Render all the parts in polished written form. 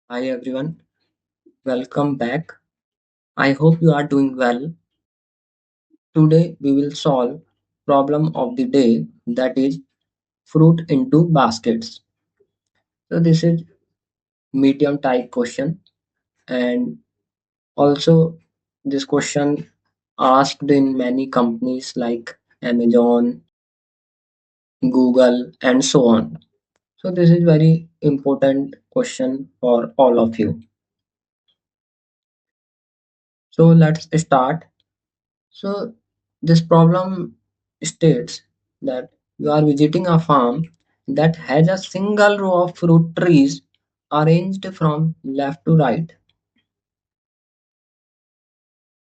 Hi everyone, welcome back. I hope you are doing well. Today we will solve problem of the day, that is fruit into baskets. So this is medium type question, and also this question asked in many companies like Amazon, Google and so on. So this is very important question for all of you. So let's start. So this problem states that you are visiting a farm that has a single row of fruit trees arranged from left to right.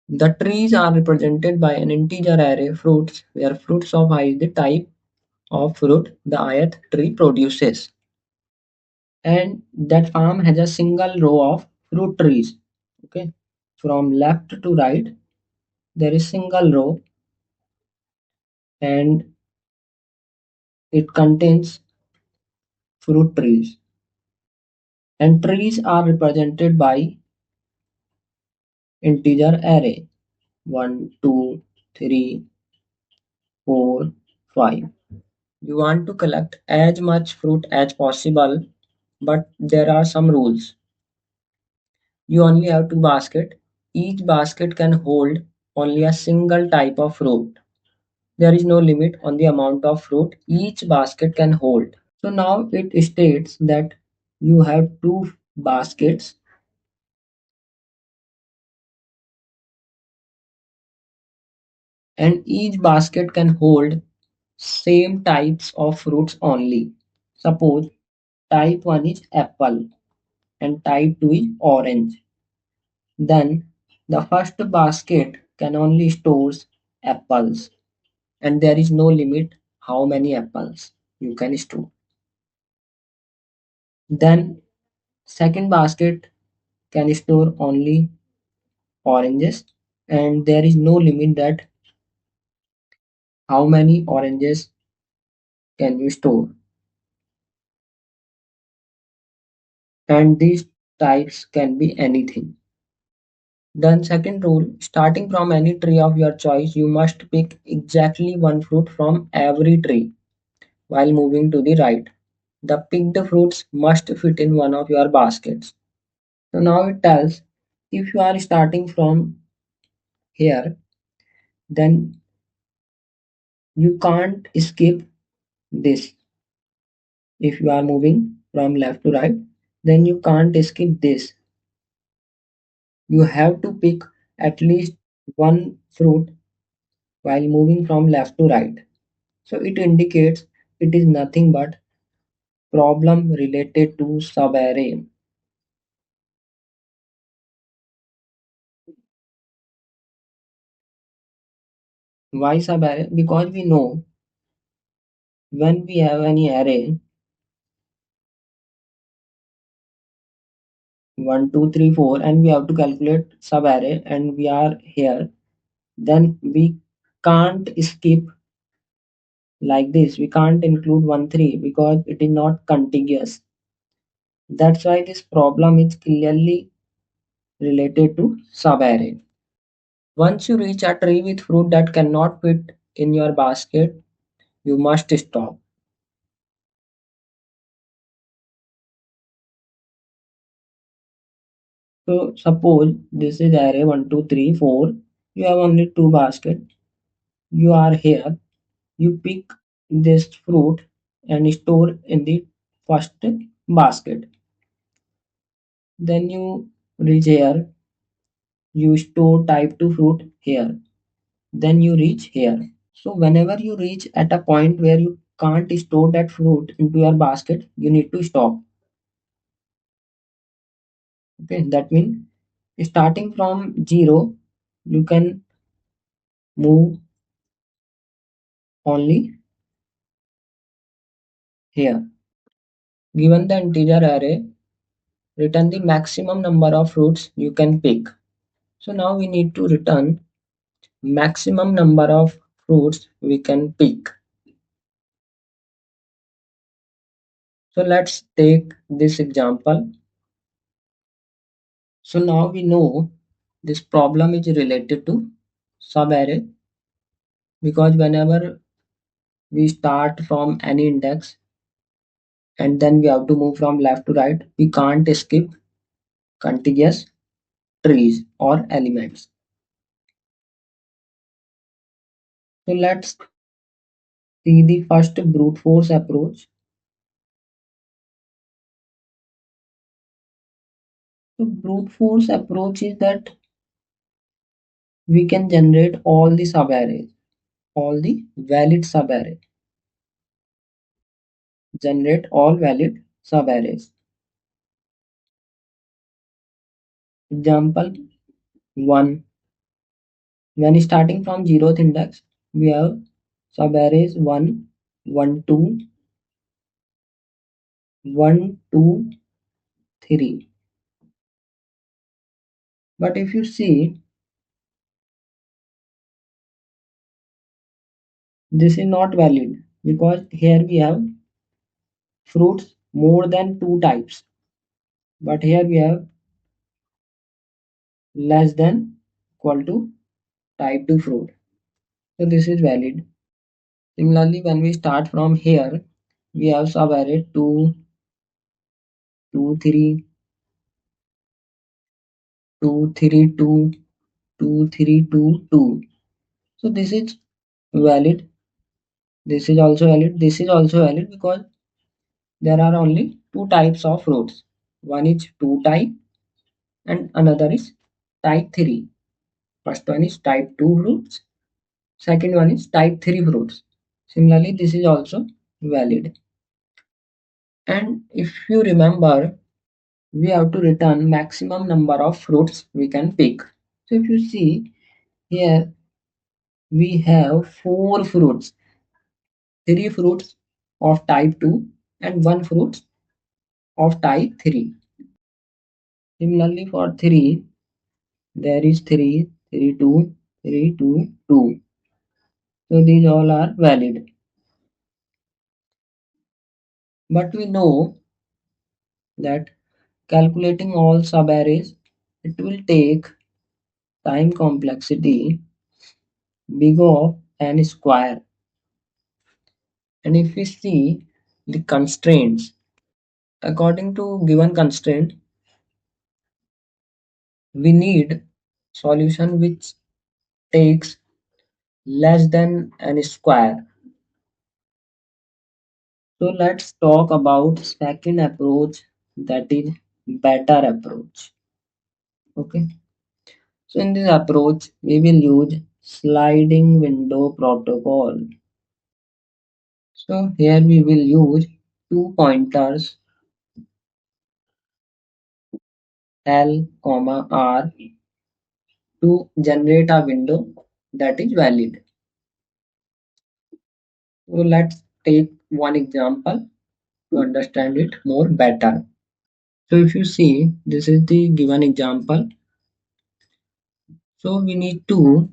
The trees are represented by an integer array fruits where fruits of I is the type of fruit the ith tree produces. And that farm has a single row of fruit trees. Okay. From left to right there is single row and it contains fruit trees. And trees are represented by integer array 1, 2, 3, 4, 5. You want to collect as much fruit as possible, but there are some rules. You only have two baskets. Each basket can hold only a single type of fruit. There is no limit on the amount of fruit each basket can hold. So now it states that you have two baskets and each basket can hold same types of fruits only. Suppose type 1 is apple and type 2 is orange. Then the first basket can only stores apples and there is no limit how many apples you can store. Then second basket can store only oranges and there is no limit that how many oranges can you store, and these types can be anything. Then second rule, starting from any tree of your choice, you must pick exactly one fruit from every tree while moving to the right. The picked fruits must fit in one of your baskets. So now it tells if you are starting from here, then you can't skip this. If you are moving from left to right, then you can't skip this. You have to pick at least one fruit while moving from left to right. So it indicates it is nothing but problem related to subarray. Why subarray? Because we know when we have any array 1, 2, 3, 4, and we have to calculate subarray and we are here, then we can't skip like this. We can't include 1, 3 because it is not contiguous. That's why this problem is clearly related to subarray. Once you reach a tree with fruit that cannot fit in your basket, you must stop. So suppose this is array 1, 2, 3, 4. You have only two baskets. You are here. You pick this fruit and store in the first basket. Then you reach here. You store type 2 fruit here. Then you reach here. So whenever you reach at a point where you can't store that fruit into your basket, you need to stop. Okay, that means starting from 0, you can move only here. Given the integer array, return the maximum number of fruits you can pick. So now we need to return maximum number of fruits we can pick. So let's take this example. So now we know this problem is related to subarray, because whenever we start from any index and then we have to move from left to right, we can't skip contiguous trees or elements. So let's see the first brute force approach. So brute force approach is that we can generate all the subarrays, all the valid subarray, generate all valid subarrays. Example 1. When starting from zeroth index, we have subarrays 1, 1, 2, 1, 2, 3. But if you see, this is not valid because here we have fruits more than two types, but here we have less than equal to type 2 fruit. So this is valid. Similarly, when we start from here, we have subarray 2, 2, 3, 2, 3, 2, 2, 3, 2, 2. So this is valid. This is also valid. This is also valid because there are only two types of fruits. One is 2 type and another is type 3. First one is type 2 fruits. Second one is type 3 fruits. Similarly, this is also valid. And if you remember, we have to return maximum number of fruits we can pick. So if you see here, we have 4 fruits, 3 fruits of type 2 and 1 fruit of type 3. Similarly, for 3, there is 3, 3, 2, 3, 2, 2. So these all are valid. But we know that calculating all subarrays, it will take time complexity big of n square. And if we see the constraints, according to given constraint, we need solution which takes less than n square. So let's talk about second approach, that is better approach. Okay. So in this approach, we will use sliding window protocol. So here we will use two pointers L, R to generate a window that is valid. So let's take one example to understand it more better. So if you see, this is the given example. So we need to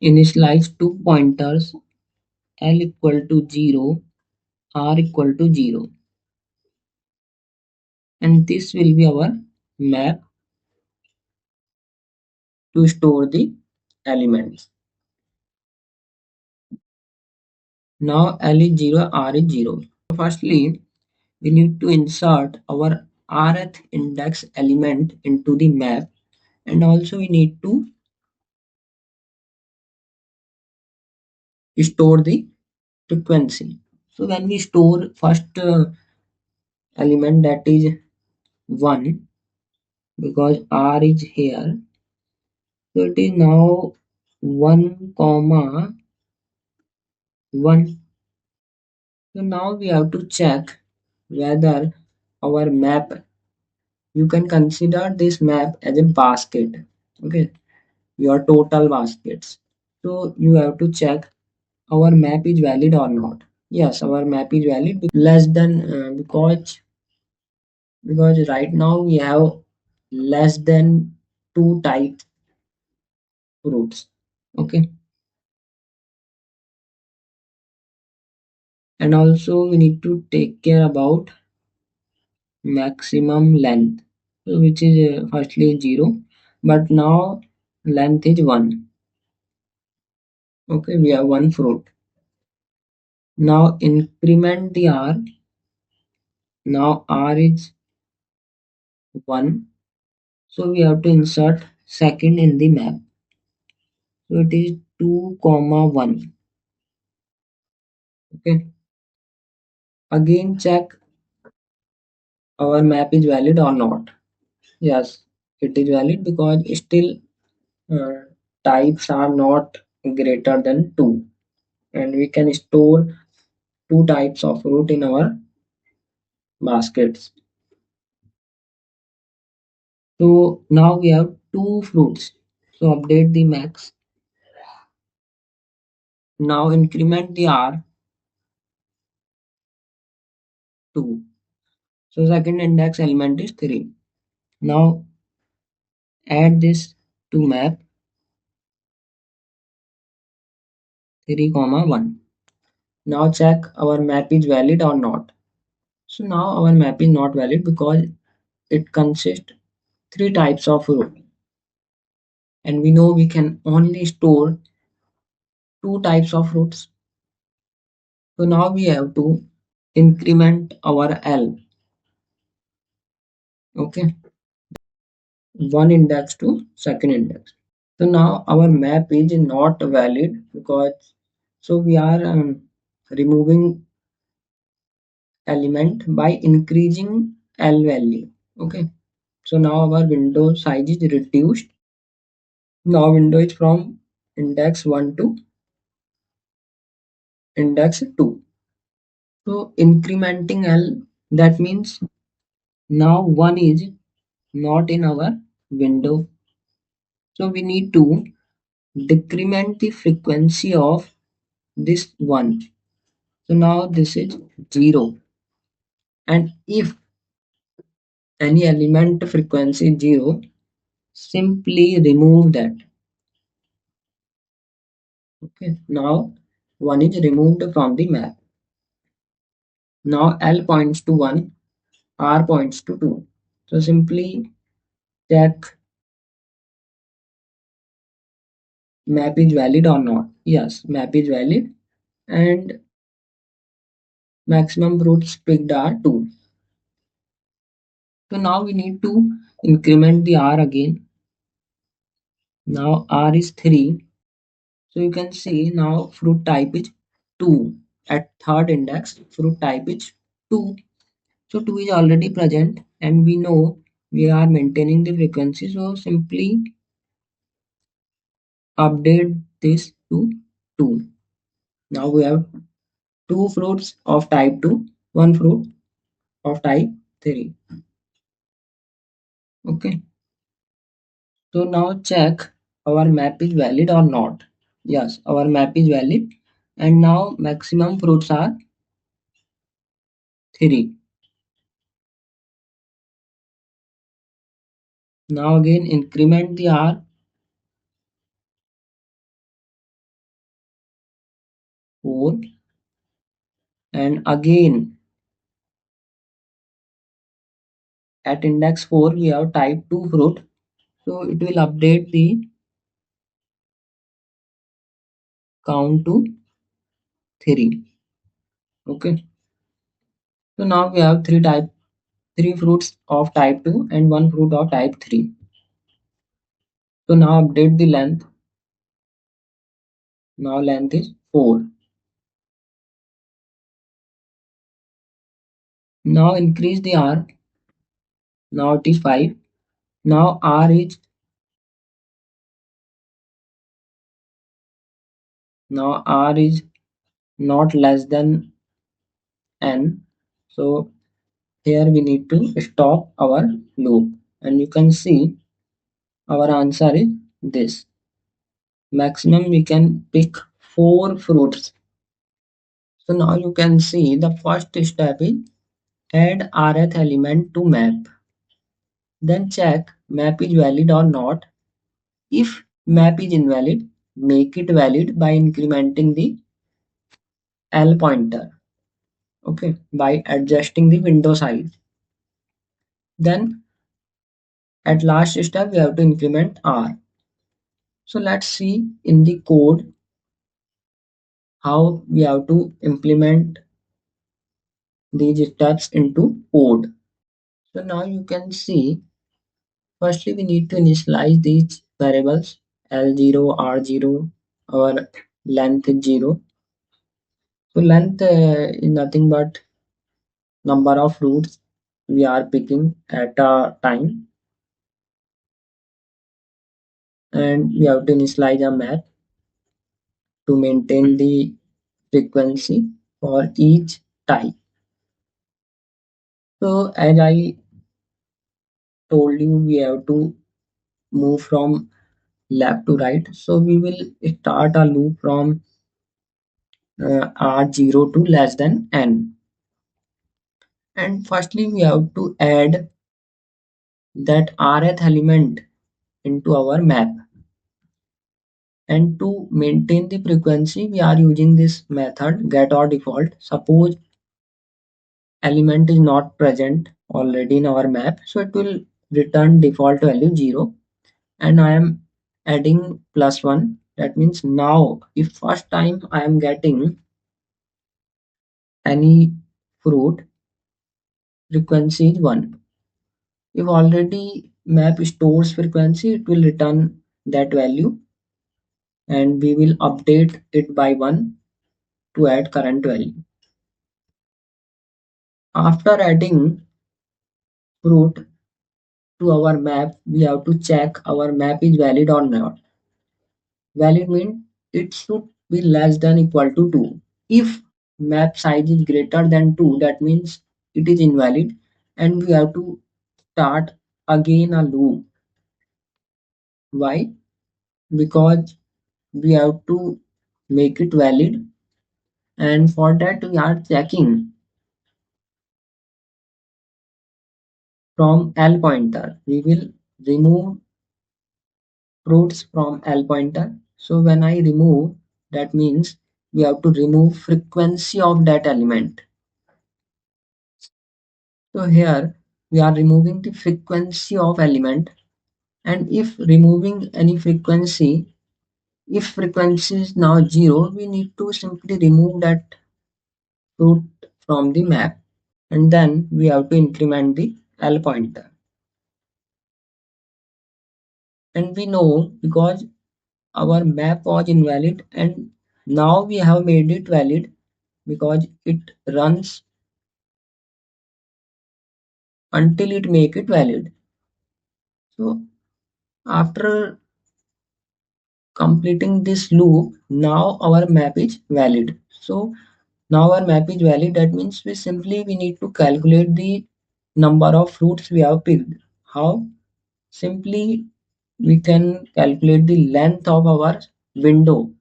initialize two pointers L equal to 0, R equal to 0. And this will be our map to store the elements. Now L is 0, R is 0. So firstly, we need to insert our rth index element into the map, and also we need to store the frequency. So when we store first element, that is 1, because R is here, so it is now 1 comma 1. So now we have to check whether our map, you can consider this map as a basket. Okay, your total baskets. So you have to check our map is valid or not. Yes, our map is valid, less than because right now we have less than two type fruits. Okay, and also we need to take care about maximum length, so which is firstly 0, but now length is 1. Okay, we have one fruit. Now increment the r. Now r is 1, so we have to insert second in the map. So it is 2 comma 1. Okay, again check our map is valid or not. Yes, it is valid because still uh, types are not greater than 2, and we can store two types of fruit in our baskets. So now we have two fruits. So update the max. Now increment the R 2. So second index element is 3. Now add this to map 3 comma 1. Now check our map is valid or not. So now our map is not valid because it consists three types of fruit, and we know we can only store two types of fruits. So now we have to increment our L. Okay, one index to second index. So now our map is not valid because so we are removing element by increasing L value. Okay. So now our window size is reduced. Now window is from index 1 to index 2. So incrementing L, that means now 1 is not in our window. So we need to decrement the frequency of this 1. So now this is 0. And if any element frequency is 0, simply remove that. Okay. Now 1 is removed from the map. Now L points to 1, R points to 2. So simply check map is valid or not. Yes, map is valid, and maximum fruits picked are 2. So now we need to increment the R again. Now R is 3. So you can see now fruit type is 2. At third index, fruit type is 2. So 2 is already present, and we know we are maintaining the frequency. So simply update this to 2. Now we have two fruits of type 2, one fruit of type 3. Okay. So now check our map is valid or not. Yes, our map is valid, and now maximum fruits are 3. Now again increment the R 4, and again at index 4 we have type 2 fruit, so it will update the count to 3. Okay. So now we have three fruits of type 2 and one fruit of type 3. So now update the length. Now length is 4. Now increase the R. Now it is 5. Now R is not less than n. So here we need to stop our loop, and you can see our answer is this. Maximum we can pick 4 fruits. So now you can see the first step is add rth element to map. Then check map is valid or not. If map is invalid, make it valid by incrementing the L pointer. Okay, by adjusting the window size. Then at last step we have to increment r. So let's see in the code how we have to implement these steps into code. So now you can see, firstly we need to initialize these variables L0, R0, our length is 0. So length is nothing but number of roots we are picking at a time, and we have to initialize a map to maintain the frequency for each type. So as I told you, we have to move from left to right. So we will start a loop from r0 to less than n. And firstly, we have to add that rth element into our map. And to maintain the frequency, we are using this method get or default. Suppose element is not present already in our map, so it will return default value 0. And I am adding +1. That means now if first time I am getting any fruit, frequency is 1. If already map stores frequency, it will return that value, and we will update it by 1 to add current value. After adding fruit to our map, we have to check our map is valid or not. Valid means it should be less than equal to 2. If map size is greater than 2, that means it is invalid, and we have to start again a loop. Why? Because we have to make it valid, and for that we are checking from L pointer. We will remove fruits from L pointer. So when I remove, that means we have to remove frequency of that element. So here we are removing the frequency of element, and if removing any frequency, if frequency is now 0, we need to simply remove that fruit from the map, and then we have to increment the L pointer. And we know because our map was invalid, and now we have made it valid because it runs until it make it valid. So after completing this loop, now our map is valid. So now our map is valid. That means we need to calculate the number of fruits we have picked. How? Simply we can calculate the length of our window.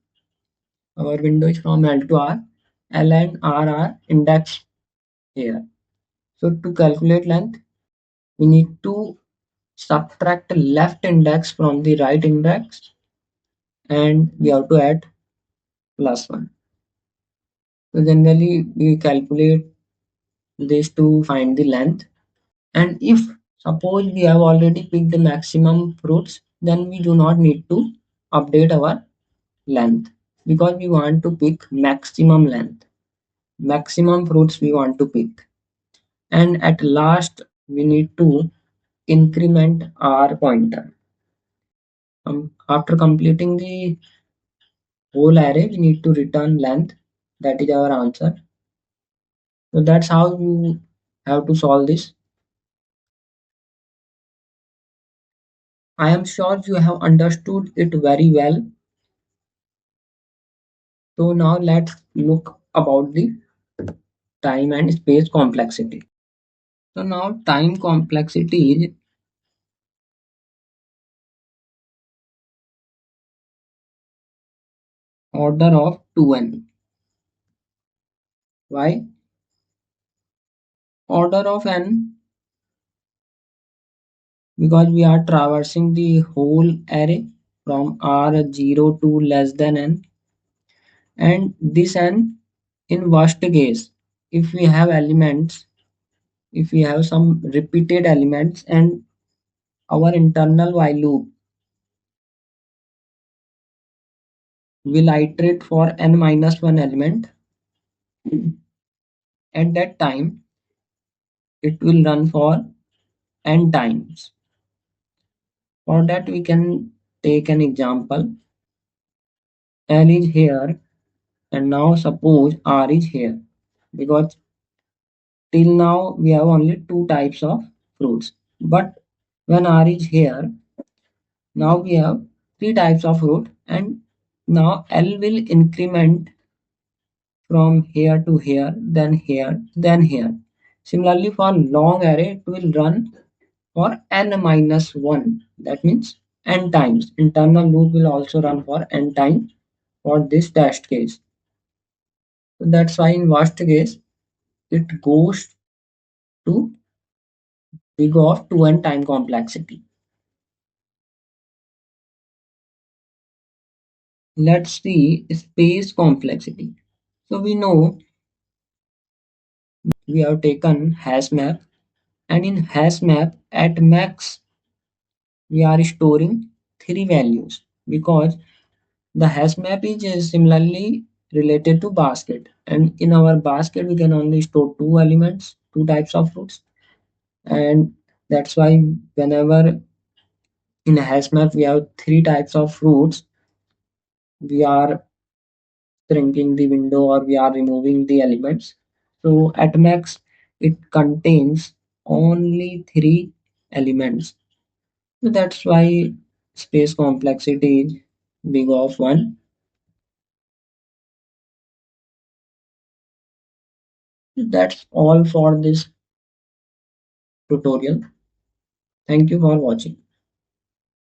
Our window is from L to R. L and R are indexed here. So to calculate length, we need to subtract left index from the right index, and we have to add +1. So generally we calculate this to find the length. And if suppose we have already picked the maximum fruits, then we do not need to update our length, because we want to pick maximum length. Maximum fruits we want to pick. And at last we need to increment our pointer. After completing the whole array, we need to return length. That is our answer. So that's how you have to solve this. I am sure you have understood it very well. So now let's look about the time and space complexity. So now time complexity is order of 2n. Why? Order of n, because we are traversing the whole array from r0 to less than n, and this n in worst case, if we have elements if we have some repeated elements and our internal while loop will iterate for n minus 1 element. At that time, it will run for n times. For that, we can take an example. L is here, and now suppose R is here, because till now we have only two types of fruits. But when R is here, now we have three types of fruit, and now L will increment from here to here, then here, then here. Similarly, for long array, it will run for n minus 1. That means n times. Internal loop will also run for n times for this test case. So that's why in worst case, it goes to big of 2n time complexity. Let's see space complexity. So we know we have taken hash map, and in hash map at max we are storing three values, because the hash map is similarly related to basket, and in our basket we can only store two elements, two types of fruits, and that's why whenever in a hash map we have three types of fruits, we are shrinking the window or we are removing the elements. So at max it contains only three elements. So that's why space complexity is big of 1. That's all for this tutorial. Thank you for watching.